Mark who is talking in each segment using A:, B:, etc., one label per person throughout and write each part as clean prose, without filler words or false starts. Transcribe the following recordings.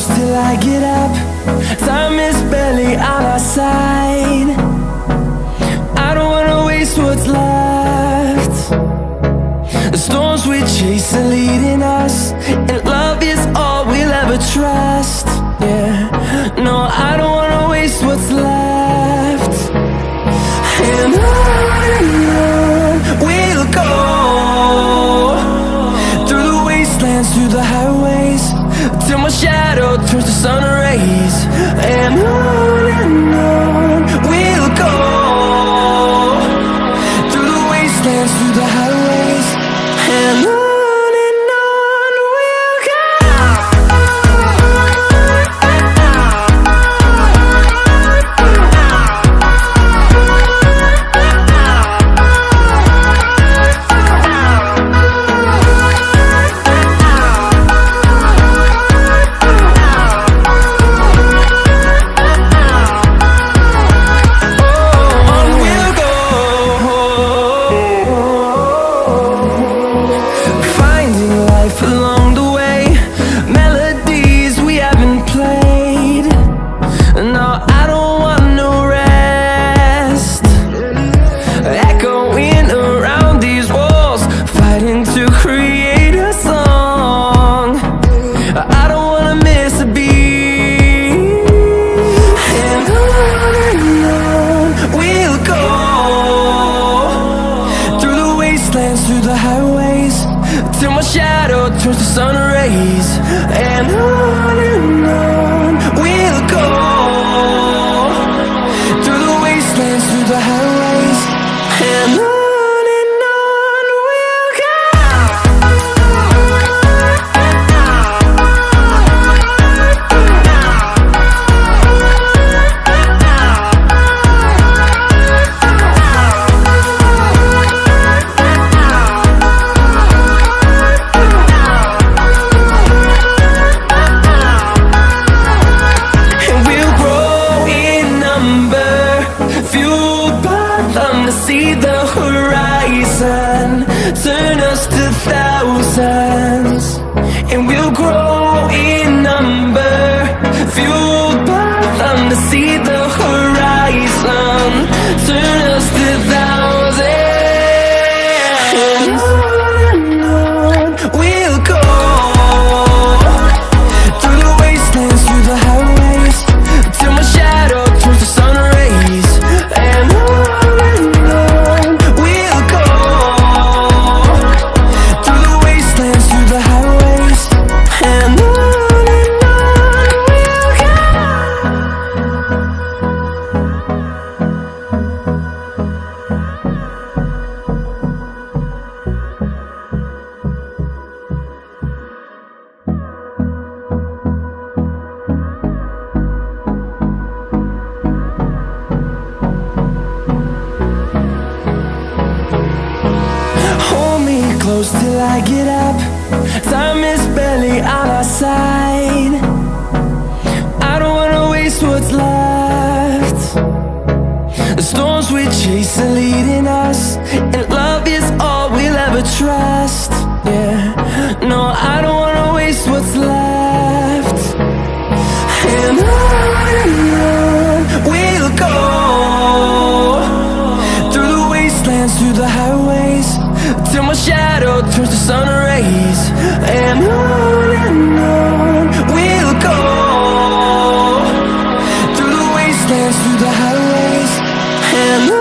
A: close till I get up. Time is barely on our side. I don't wanna waste what's left. The storms we chase are leading us, and love is all we'll ever trust. Yeah, no, I don't wanna waste what's left. And on we'll go, through the wastelands, through the highways, till my shadow turns to sun rays. And on we'll go, through the wastelands, through the highways, and on. Along the way, melodies we haven't played. No, I don't want no rest. Echoing around these walls, fighting to create a song. I don't wanna miss a beat. And on we'll go, through the wastelands, through the highways, till my shadow turns to sun rays. And on we'll go, through the wastelands, through the highways, and on we'll go. See the horizon, turn us to thousands, and we'll grow in number, fueled by them. To see the horizon, turn us to thousands, and on we'll go, through the wastelands, through the highways, till my shadow turns to sun rays. And close till I get up. Time is barely on our side. I don't wanna waste what's left. The storms we chase are leading us, and love is all we'll ever trust. Yeah, no, I don't wanna waste what's left. And on we'll go, through the wastelands, through the highways, till my shadow turns to sun rays. And on we'll go, through the wastelands, through the highways, and on.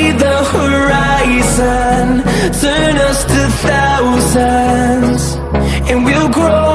A: see the horizon, turn us to thousands, and we'll grow